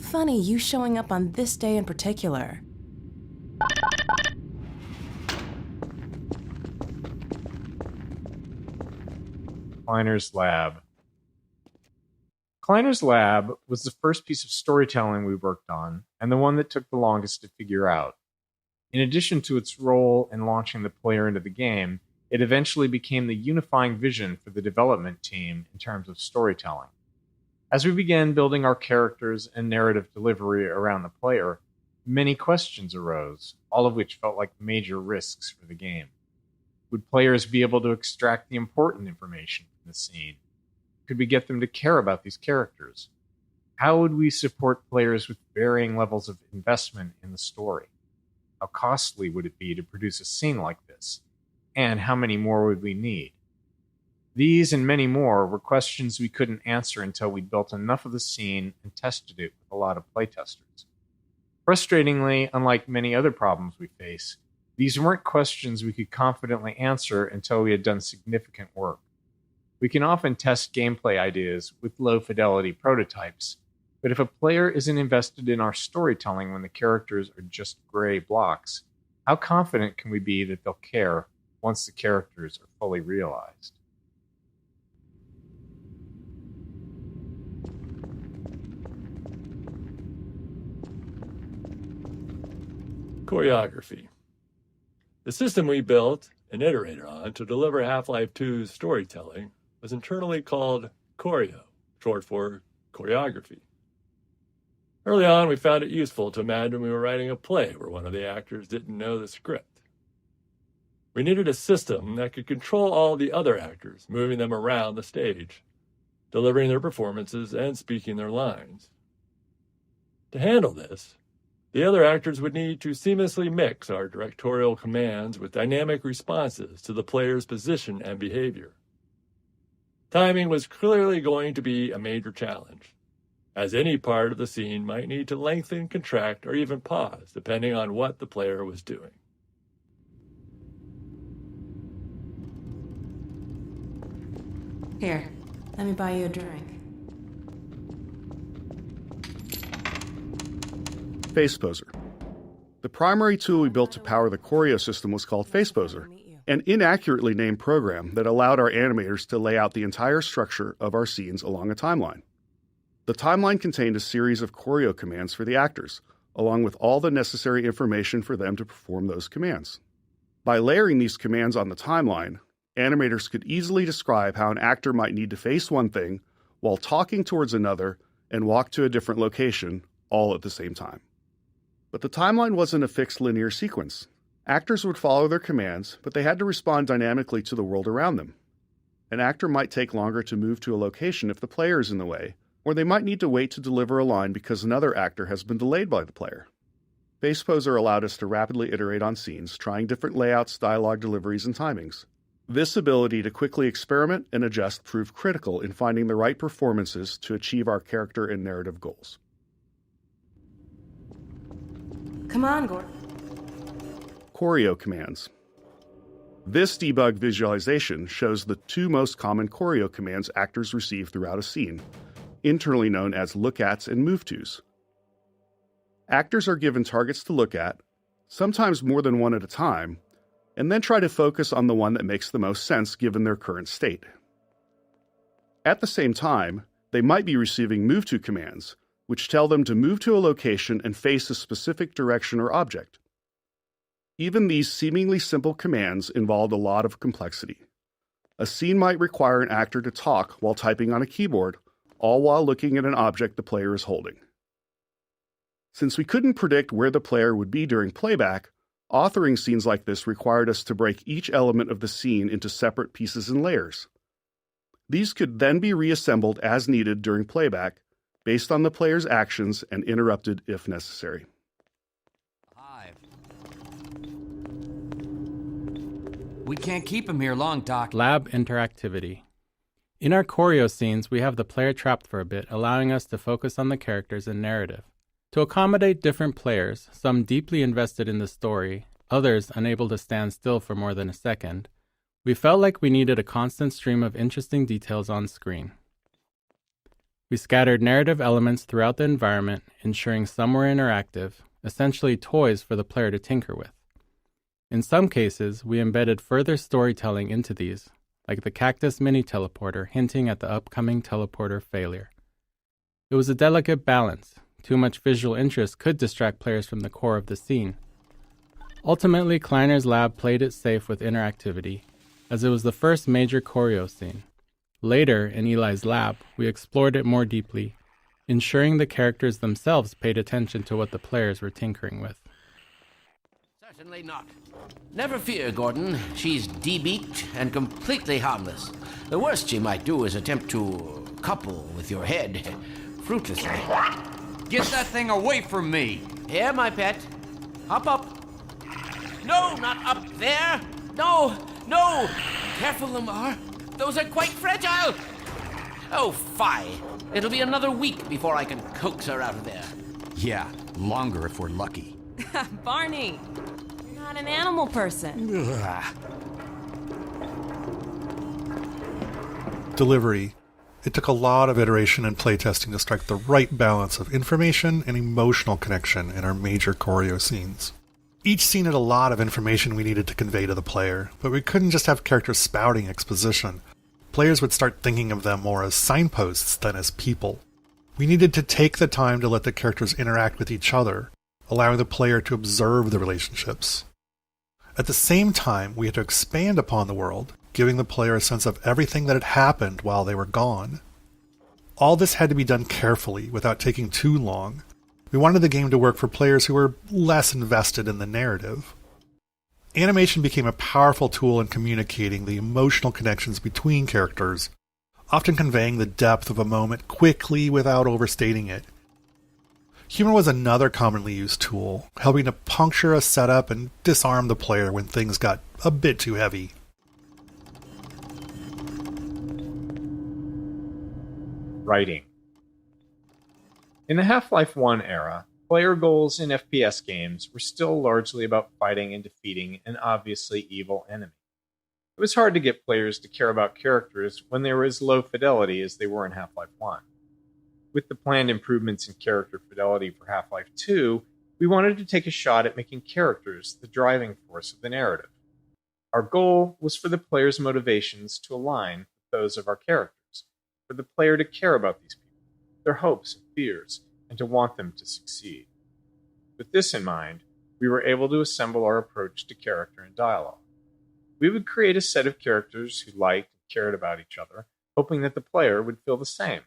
funny you showing up on this day in particular. Kleiner's lab. Kleiner's lab was the first piece of storytelling we worked on, and the one that took the longest to figure out. In addition to its role in launching the player into the game, it eventually became the unifying vision for the development team in terms of storytelling. As we began building our characters and narrative delivery around the player, many questions arose, all of which felt like major risks for the game. Would players be able to extract the important information from the scene? Could we get them to care about these characters? How would we support players with varying levels of investment in the story? How costly would it be to produce a scene like this? And how many more would we need? These and many more were questions we couldn't answer until we'd built enough of the scene and tested it with a lot of playtesters. Frustratingly, unlike many other problems we face, these weren't questions we could confidently answer until we had done significant work. We can often test gameplay ideas with low-fidelity prototypes, but if a player isn't invested in our storytelling when the characters are just gray blocks, how confident can we be that they'll care once the characters are fully realized? Choreography. The system we built and iterated on to deliver Half-Life 2's storytelling was internally called Choreo, short for choreography. Early on, we found it useful to imagine we were writing a play where one of the actors didn't know the script. We needed a system that could control all the other actors, moving them around the stage, delivering their performances and speaking their lines. To handle this, the other actors would need to seamlessly mix our directorial commands with dynamic responses to the player's position and behavior. Timing was clearly going to be a major challenge, as any part of the scene might need to lengthen, contract, or even pause, depending on what the player was doing. Here, let me buy you a drink. FacePoser. The primary tool we built to power the Choreo system was called FacePoser, an inaccurately named program that allowed our animators to lay out the entire structure of our scenes along a timeline. The timeline contained a series of choreo commands for the actors, along with all the necessary information for them to perform those commands. By layering these commands on the timeline, animators could easily describe how an actor might need to face one thing while talking towards another and walk to a different location, all at the same time. But the timeline wasn't a fixed linear sequence. Actors would follow their commands, but they had to respond dynamically to the world around them. An actor might take longer to move to a location if the player is in the way, or they might need to wait to deliver a line because another actor has been delayed by the player. FacePoser allowed us to rapidly iterate on scenes, trying different layouts, dialogue deliveries, and timings. This ability to quickly experiment and adjust proved critical in finding the right performances to achieve our character and narrative goals. Come on, Gordon. Choreo commands. This debug visualization shows the two most common choreo commands actors receive throughout a scene, internally known as look-ats and move-tos. Actors are given targets to look at, sometimes more than one at a time, and then try to focus on the one that makes the most sense given their current state. At the same time, they might be receiving move-to commands, which tell them to move to a location and face a specific direction or object. Even these seemingly simple commands involved a lot of complexity. A scene might require an actor to talk while typing on a keyboard, all while looking at an object the player is holding. Since we couldn't predict where the player would be during playback, authoring scenes like this required us to break each element of the scene into separate pieces and layers. These could then be reassembled as needed during playback, based on the player's actions and interrupted if necessary. We can't keep him here long, Doc. Lab interactivity. In our choreo scenes, we have the player trapped for a bit, allowing us to focus on the characters and narrative. To accommodate different players, some deeply invested in the story, others unable to stand still for more than a second, we felt like we needed a constant stream of interesting details on screen. We scattered narrative elements throughout the environment, ensuring some were interactive, essentially toys for the player to tinker with. In some cases, we embedded further storytelling into these, like the cactus mini-teleporter hinting at the upcoming teleporter failure. It was a delicate balance. Too much visual interest could distract players from the core of the scene. Ultimately, Kleiner's lab played it safe with interactivity, as it was the first major choreo scene. Later, in Eli's lab, we explored it more deeply, ensuring the characters themselves paid attention to what the players were tinkering with. Certainly not. Never fear, Gordon. She's debeaked and completely harmless. The worst she might do is attempt to couple with your head, fruitlessly. Get that thing away from me! Here, my pet. Hop up. No, not up there. No, no. Careful, Lamar. Those are quite fragile. Oh, fie. It'll be another week before I can coax her out of there. Yeah, longer if we're lucky. Barney, you're not an animal person. Delivery. It took a lot of iteration and playtesting to strike the right balance of information and emotional connection in our major choreo scenes. Each scene had a lot of information we needed to convey to the player, but we couldn't just have characters spouting exposition. Players would start thinking of them more as signposts than as people. We needed to take the time to let the characters interact with each other, allowing the player to observe the relationships. At the same time, we had to expand upon the world, giving the player a sense of everything that had happened while they were gone. All this had to be done carefully, without taking too long. We wanted the game to work for players who were less invested in the narrative. Animation became a powerful tool in communicating the emotional connections between characters, often conveying the depth of a moment quickly without overstating it. Humor was another commonly used tool, helping to puncture a setup and disarm the player when things got a bit too heavy. Writing. In the Half-Life 1 era, player goals in FPS games were still largely about fighting and defeating an obviously evil enemy. It was hard to get players to care about characters when they were as low fidelity as they were in Half-Life 1. With the planned improvements in character fidelity for Half-Life 2, we wanted to take a shot at making characters the driving force of the narrative. Our goal was for the player's motivations to align with those of our characters, for the player to care about these people, their hopes and fears, and to want them to succeed. With this in mind, we were able to assemble our approach to character and dialogue. We would create a set of characters who liked and cared about each other, hoping that the player would feel the same.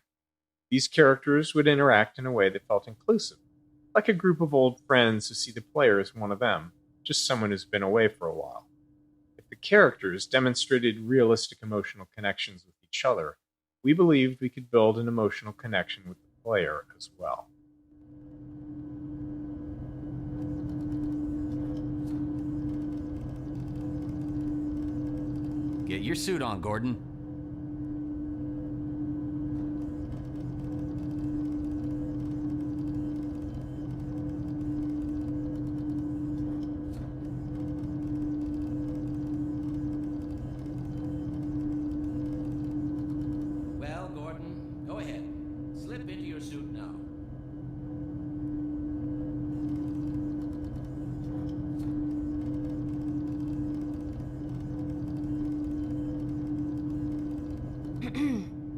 These characters would interact in a way that felt inclusive, like a group of old friends who see the player as one of them, just someone who's been away for a while. If the characters demonstrated realistic emotional connections with each other, we believed we could build an emotional connection with the player as well. Get your suit on, Gordon. Well, Gordon, go ahead. Slip into your suit now.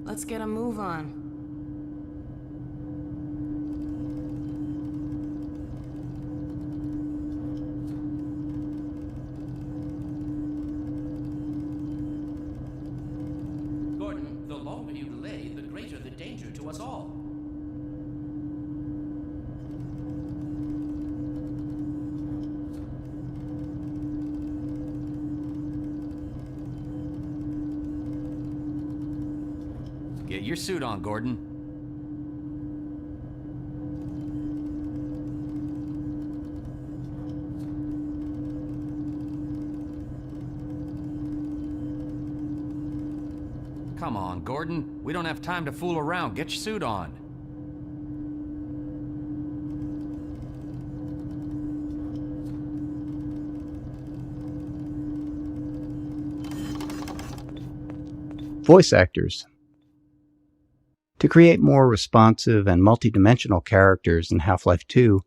Let's get a move on. Gordon, the longer you delay, the greater the danger to us all. Get your suit on, Gordon. Come on, Gordon. We don't have time to fool around. Get your suit on. Voice actors. To create more responsive and multidimensional characters in Half-Life 2,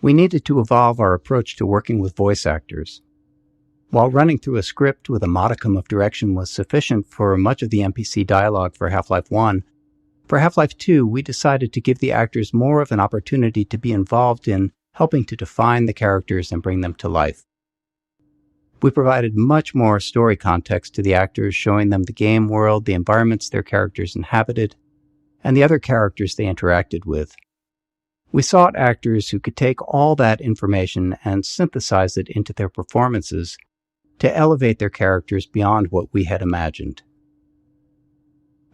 we needed to evolve our approach to working with voice actors. While running through a script with a modicum of direction was sufficient for much of the NPC dialogue for Half-Life 1, for Half-Life 2 we decided to give the actors more of an opportunity to be involved in helping to define the characters and bring them to life. We provided much more story context to the actors, showing them the game world, the environments their characters inhabited, and the other characters they interacted with. We sought actors who could take all that information and synthesize it into their performances to elevate their characters beyond what we had imagined.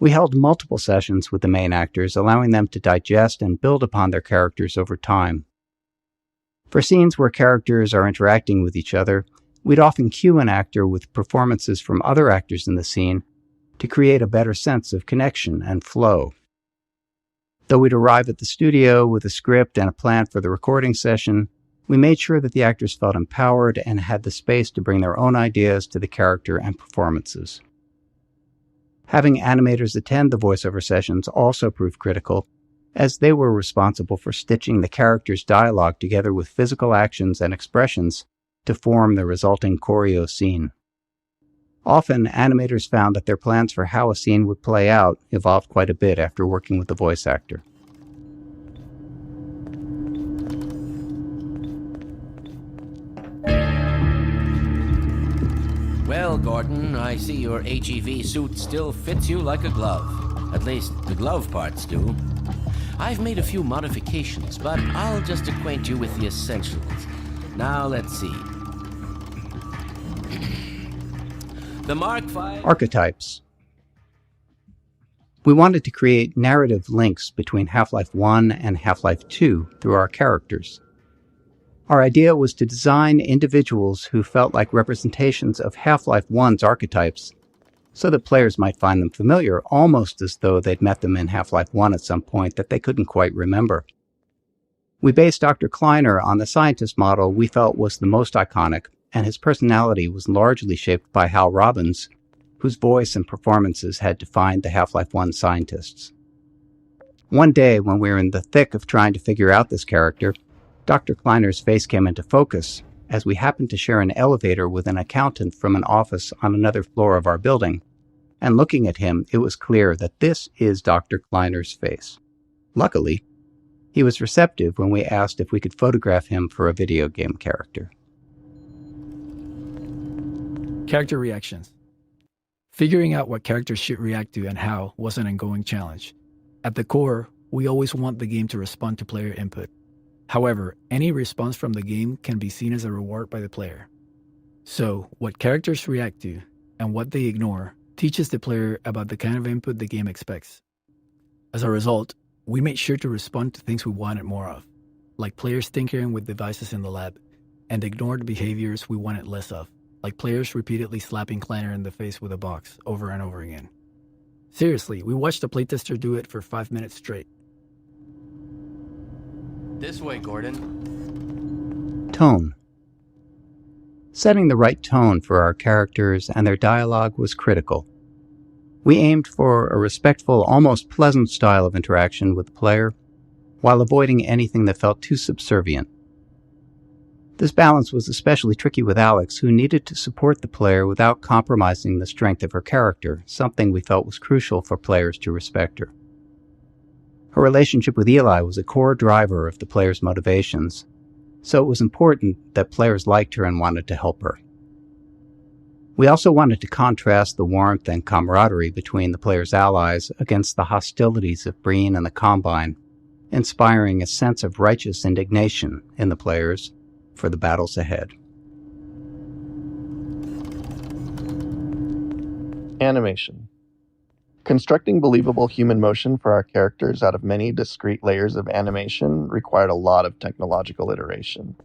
We held multiple sessions with the main actors, allowing them to digest and build upon their characters over time. For scenes where characters are interacting with each other, we'd often cue an actor with performances from other actors in the scene to create a better sense of connection and flow. Though we'd arrive at the studio with a script and a plan for the recording session, we made sure that the actors felt empowered and had the space to bring their own ideas to the character and performances. Having animators attend the voiceover sessions also proved critical, as they were responsible for stitching the characters' dialogue together with physical actions and expressions to form the resulting choreo scene. Often, animators found that their plans for how a scene would play out evolved quite a bit after working with the voice actor. Well, Gordon, I see your HEV suit still fits you like a glove. At least, the glove parts do. I've made a few modifications, but I'll just acquaint you with the essentials. Now, let's see. The Mark V... Archetypes. We wanted to create narrative links between Half-Life 1 and Half-Life 2 through our characters. Our idea was to design individuals who felt like representations of Half-Life 1's archetypes, so that players might find them familiar, almost as though they'd met them in Half-Life 1 at some point that they couldn't quite remember. We based Dr. Kleiner on the scientist model we felt was the most iconic, and his personality was largely shaped by Hal Robbins, whose voice and performances had defined the Half-Life 1 scientists. One day, when we were in the thick of trying to figure out this character, Dr. Kleiner's face came into focus, as we happened to share an elevator with an accountant from an office on another floor of our building, and looking at him, it was clear that this is Dr. Kleiner's face. Luckily, he was receptive when we asked if we could photograph him for a video game character. Character reactions. Figuring out what characters should react to and how was an ongoing challenge. At the core, we always want the game to respond to player input. However, any response from the game can be seen as a reward by the player. So, what characters react to and what they ignore teaches the player about the kind of input the game expects. As a result, we made sure to respond to things we wanted more of, like players tinkering with devices in the lab, and ignored behaviors we wanted less of, like players repeatedly slapping Kleiner in the face with a box over and over again. Seriously, we watched a playtester do it for 5 minutes straight. This way, Gordon. Tone. Setting the right tone for our characters and their dialogue was critical. We aimed for a respectful, almost pleasant style of interaction with the player, while avoiding anything that felt too subservient. This balance was especially tricky with Alyx, who needed to support the player without compromising the strength of her character, something we felt was crucial for players to respect her. Her relationship with Eli was a core driver of the player's motivations, so it was important that players liked her and wanted to help her. We also wanted to contrast the warmth and camaraderie between the player's allies against the hostilities of Breen and the Combine, inspiring a sense of righteous indignation in the players for the battles ahead. Animation. Constructing believable human motion for our characters out of many discrete layers of animation required a lot of technological iteration.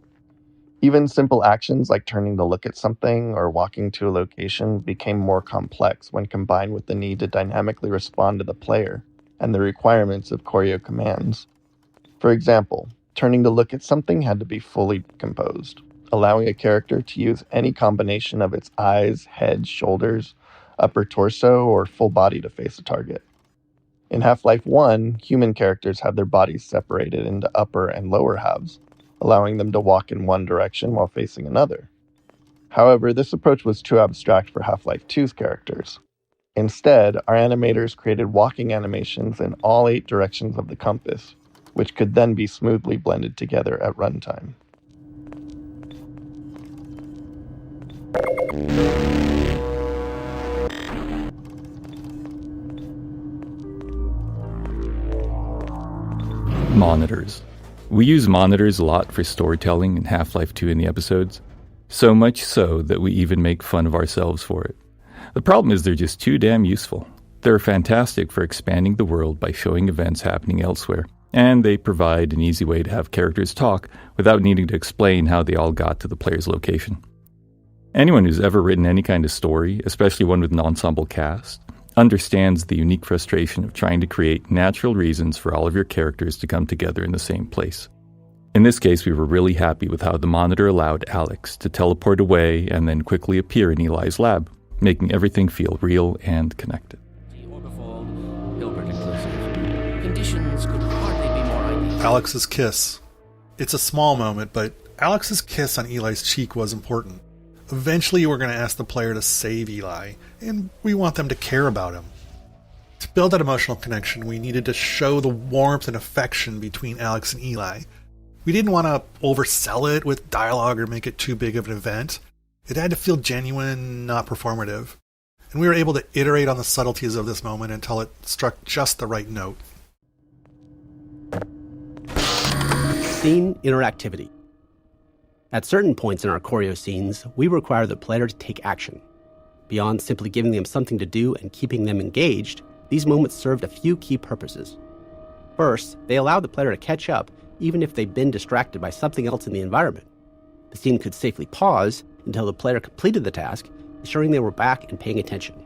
Even simple actions like turning to look at something or walking to a location became more complex when combined with the need to dynamically respond to the player and the requirements of choreo commands. For example, turning to look at something had to be fully composed, allowing a character to use any combination of its eyes, head, shoulders, upper torso, or full body to face a target. In Half-Life 1, human characters had their bodies separated into upper and lower halves, allowing them to walk in one direction while facing another. However, this approach was too abstract for Half-Life 2's characters. Instead, our animators created walking animations in all 8 directions of the compass, which could then be smoothly blended together at runtime. Monitors. We use monitors a lot for storytelling in Half-Life 2 in the episodes, so much so that we even make fun of ourselves for it. The problem is they're just too damn useful. They're fantastic for expanding the world by showing events happening elsewhere, and they provide an easy way to have characters talk without needing to explain how they all got to the player's location. Anyone who's ever written any kind of story, especially one with an ensemble cast, understands the unique frustration of trying to create natural reasons for all of your characters to come together in the same place. In this case, we were really happy with how the monitor allowed Alyx to teleport away and then quickly appear in Eli's lab, making everything feel real and connected. Conditions could hardly be more ideal. Alyx's kiss. It's a small moment, but Alyx's kiss on Eli's cheek was important. Eventually, we're going to ask the player to save Eli, and we want them to care about him. To build that emotional connection, we needed to show the warmth and affection between Alyx and Eli. We didn't want to oversell it with dialogue or make it too big of an event. It had to feel genuine, not performative. And we were able to iterate on the subtleties of this moment until it struck just the right note. Scene interactivity. At certain points in our choreo scenes, we require the player to take action. Beyond simply giving them something to do and keeping them engaged, these moments served a few key purposes. First, they allow the player to catch up even if they've been distracted by something else in the environment. The scene could safely pause until the player completed the task, ensuring they were back and paying attention.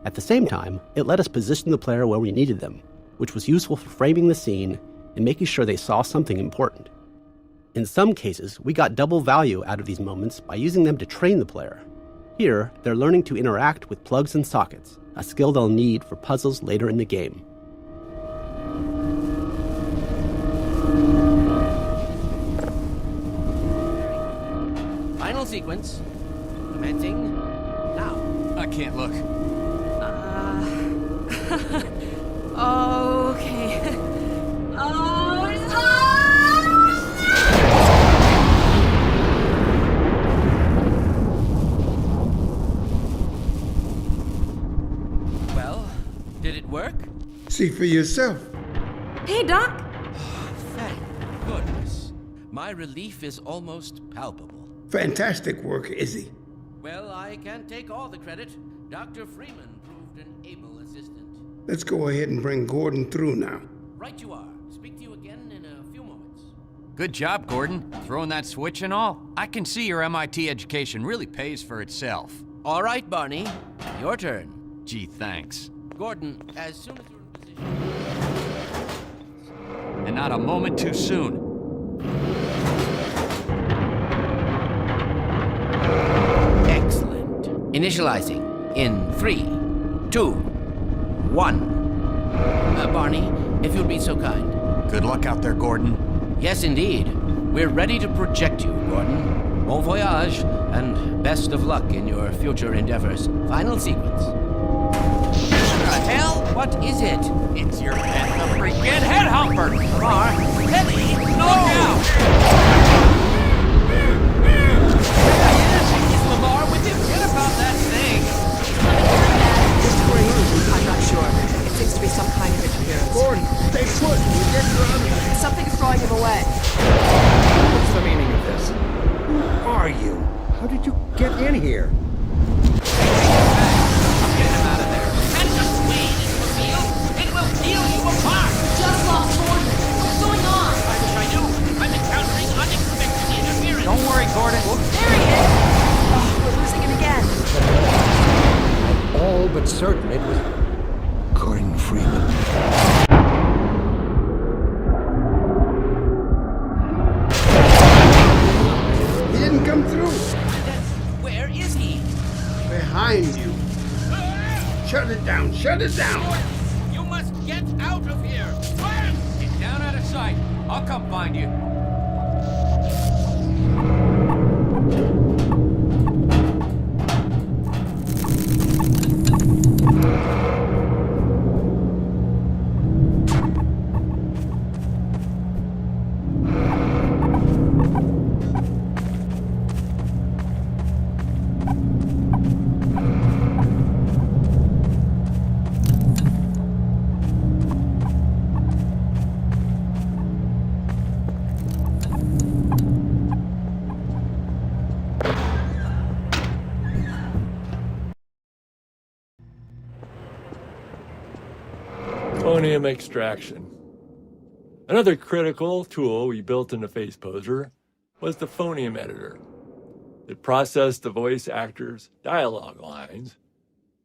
At the same time, it let us position the player where we needed them, which was useful for framing the scene and making sure they saw something important. In some cases, we got double value out of these moments by using them to train the player. Here, they're learning to interact with plugs and sockets, a skill they'll need for puzzles later in the game. Final sequence. Commencing now. I can't look. Okay. Well, did it work? See for yourself. Hey, Doc. Thank goodness. My relief is almost palpable. Fantastic work, Izzy. Well, I can't take all the credit. Dr. Freeman proved an able assistant. Let's go ahead and bring Gordon through now. Right you are. Speak to you again in a few moments. Good job, Gordon. Throwing that switch and all. I can see your MIT education really pays for itself. All right, Barney. Your turn. Gee, thanks. Gordon, as soon as you're in position... And not a moment too soon. Excellent. Initializing in 3, 2, 1. Barney, if you'll be so kind. Good luck out there, Gordon. Yes, indeed. We're ready to project you, Gordon. Bon voyage, and best of luck in your future endeavors. Final sequence. What the hell? What is it? It's your head, the freaking head humper! Lamar, Kelly, no! Is Lamar with him? Forget about that thing. I'm not sure. It seems to be some kind of interference. Gordon, stay put. We'll get you out of here. Something is drawing him away. What's the meaning of this? Who are you? How did you get in here? Get him out of there. That's just way this will feel. It will peel you apart. Just lost Gordon. What's going on? I wish I knew. I'm encountering unexpected interference. Don't worry, Gordon. There he is. Oh, we're losing it again. I'm all but certain it was Gordon Freeman. He didn't come through. Where is he? Behind you. Shut it down. Shut it down. You must Get out of here! Vance! Get down out of sight. I'll come find you. Phonium extraction. Another critical tool we built into FacePoser was the phonium editor. It processed the voice actors' dialogue lines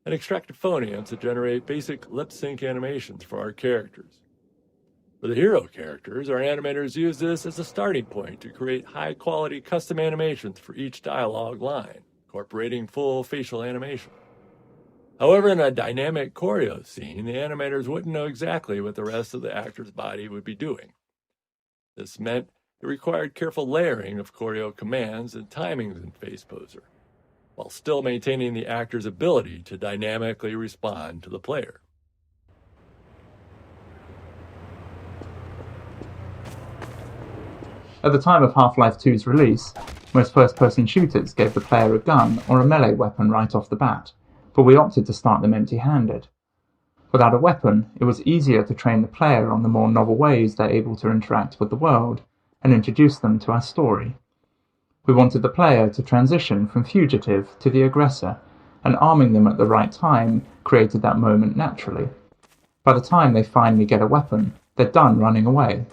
and extracted phonium to generate basic lip sync animations for our characters. For the hero characters, our animators use this as a starting point to create high-quality custom animations for each dialogue line, incorporating full facial animation. However, in a dynamic choreo scene, the animators wouldn't know exactly what the rest of the actor's body would be doing. This meant it required careful layering of choreo commands and timings in FacePoser, while still maintaining the actor's ability to dynamically respond to the player. At the time of Half-Life 2's release, most first-person shooters gave the player a gun or a melee weapon right off the bat, but we opted to start them empty-handed. Without a weapon, it was easier to train the player on the more novel ways they're able to interact with the world, and introduce them to our story. We wanted the player to transition from fugitive to the aggressor, and arming them at the right time created that moment naturally. By the time they finally get a weapon, they're done running away.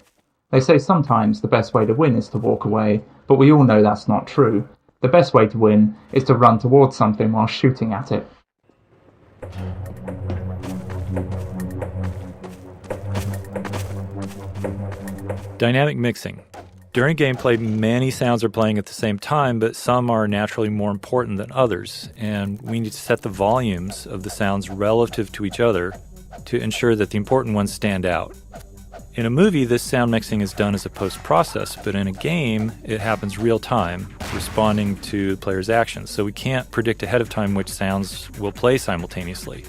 They say sometimes the best way to win is to walk away, but we all know that's not true. The best way to win is to run towards something while shooting at it. Dynamic mixing. During gameplay, many sounds are playing at the same time, but some are naturally more important than others, and we need to set the volumes of the sounds relative to each other to ensure that the important ones stand out. In a movie, this sound mixing is done as a post-process, but in a game, it happens real-time, responding to the player's actions, so we can't predict ahead of time which sounds will play simultaneously.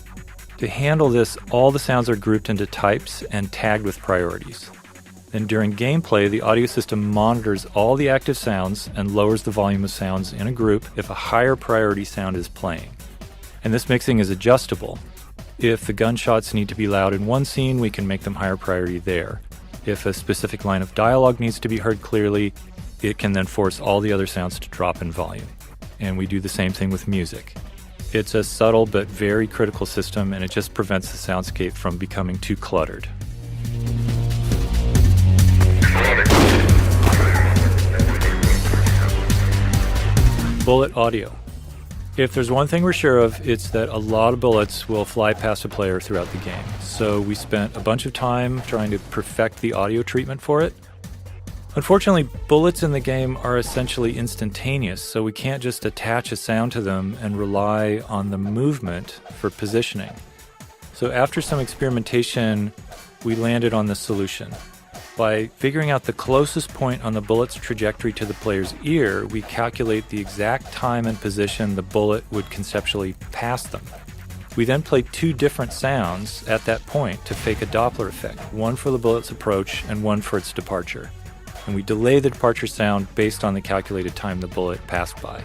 To handle this, all the sounds are grouped into types and tagged with priorities. Then during gameplay, the audio system monitors all the active sounds and lowers the volume of sounds in a group if a higher priority sound is playing. And this mixing is adjustable. If the gunshots need to be loud in one scene, we can make them higher priority there. If a specific line of dialogue needs to be heard clearly, it can then force all the other sounds to drop in volume. And we do the same thing with music. It's a subtle but very critical system, and it just prevents the soundscape from becoming too cluttered. Bullet audio. If there's one thing we're sure of, it's that a lot of bullets will fly past a player throughout the game. So we spent a bunch of time trying to perfect the audio treatment for it. Unfortunately, bullets in the game are essentially instantaneous, so we can't just attach a sound to them and rely on the movement for positioning. So after some experimentation, we landed on this solution. By figuring out the closest point on the bullet's trajectory to the player's ear, we calculate the exact time and position the bullet would conceptually pass them. We then play two different sounds at that point to fake a Doppler effect, one for the bullet's approach and one for its departure. And we delay the departure sound based on the calculated time the bullet passed by.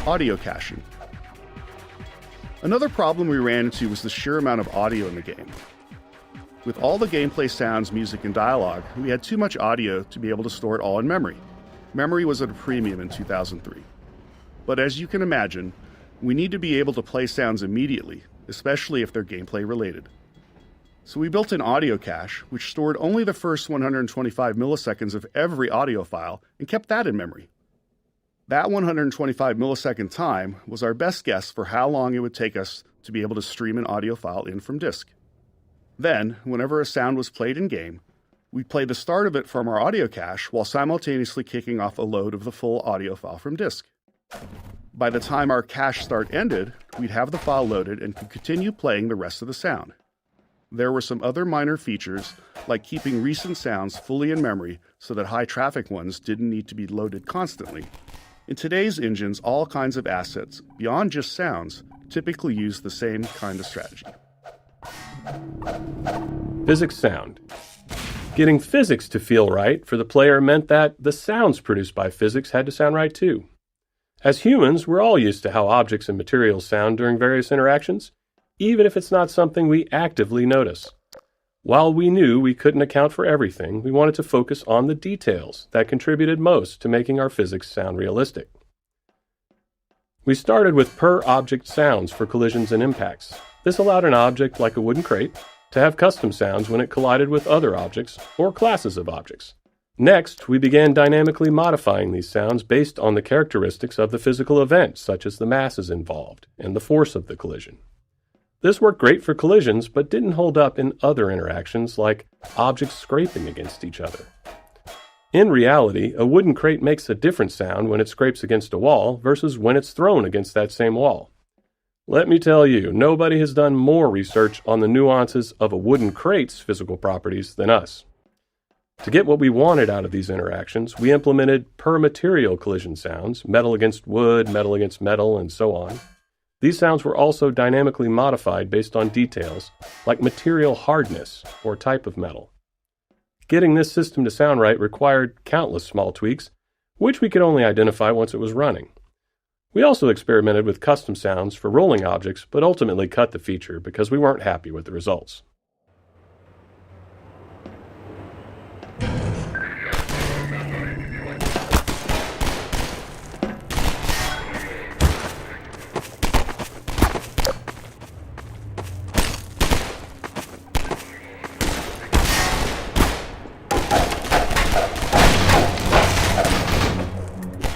Audio caching. Another problem we ran into was the sheer amount of audio in the game. With all the gameplay sounds, music, and dialogue, we had too much audio to be able to store it all in memory. Memory was at a premium in 2003. But as you can imagine, we need to be able to play sounds immediately, especially if they're gameplay related. So we built an audio cache, which stored only the first 125 milliseconds of every audio file and kept that in memory. That 125 millisecond time was our best guess for how long it would take us to be able to stream an audio file in from disk. Then, whenever a sound was played in-game, we'd play the start of it from our audio cache while simultaneously kicking off a load of the full audio file from disk. By the time our cache start ended, we'd have the file loaded and could continue playing the rest of the sound. There were some other minor features, like keeping recent sounds fully in memory so that high traffic ones didn't need to be loaded constantly. In today's engines, all kinds of assets, beyond just sounds, typically use the same kind of strategy. Physics sound. Getting physics to feel right for the player meant that the sounds produced by physics had to sound right too. As humans, we're all used to how objects and materials sound during various interactions, even if it's not something we actively notice. While we knew we couldn't account for everything, we wanted to focus on the details that contributed most to making our physics sound realistic. We started with per-object sounds for collisions and impacts. This allowed an object like a wooden crate to have custom sounds when it collided with other objects or classes of objects. Next, we began dynamically modifying these sounds based on the characteristics of the physical event, such as the masses involved and the force of the collision. This worked great for collisions, but didn't hold up in other interactions like objects scraping against each other. In reality, a wooden crate makes a different sound when it scrapes against a wall versus when it's thrown against that same wall. Let me tell you, nobody has done more research on the nuances of a wooden crate's physical properties than us. To get what we wanted out of these interactions, we implemented per-material collision sounds, metal against wood, metal against metal, and so on. These sounds were also dynamically modified based on details like material hardness or type of metal. Getting this system to sound right required countless small tweaks, which we could only identify once it was running. We also experimented with custom sounds for rolling objects, but ultimately cut the feature because we weren't happy with the results.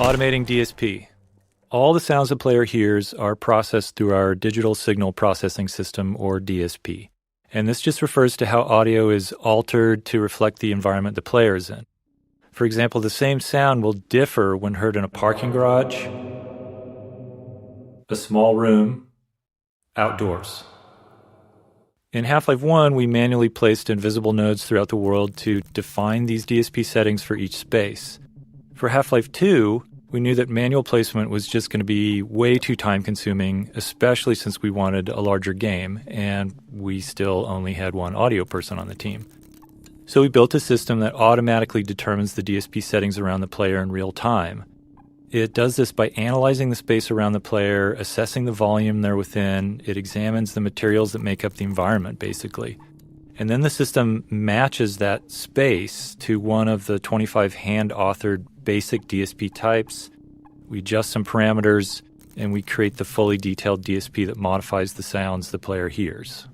Automating DSP. All the sounds a player hears are processed through our digital signal processing system, or DSP. And this just refers to how audio is altered to reflect the environment the player is in. For example, the same sound will differ when heard in a parking garage, a small room, outdoors. In Half-Life 1, we manually placed invisible nodes throughout the world to define these DSP settings for each space. For Half-Life 2, we knew that manual placement was just going to be way too time-consuming, especially since we wanted a larger game, and we still only had one audio person on the team. So we built a system that automatically determines the DSP settings around the player in real time. It does this by analyzing the space around the player, assessing the volume they're within. It examines the materials that make up the environment, basically. And then the system matches that space to one of the 25 hand-authored basic DSP types. We adjust some parameters, and we create the fully detailed DSP that modifies the sounds the player hears.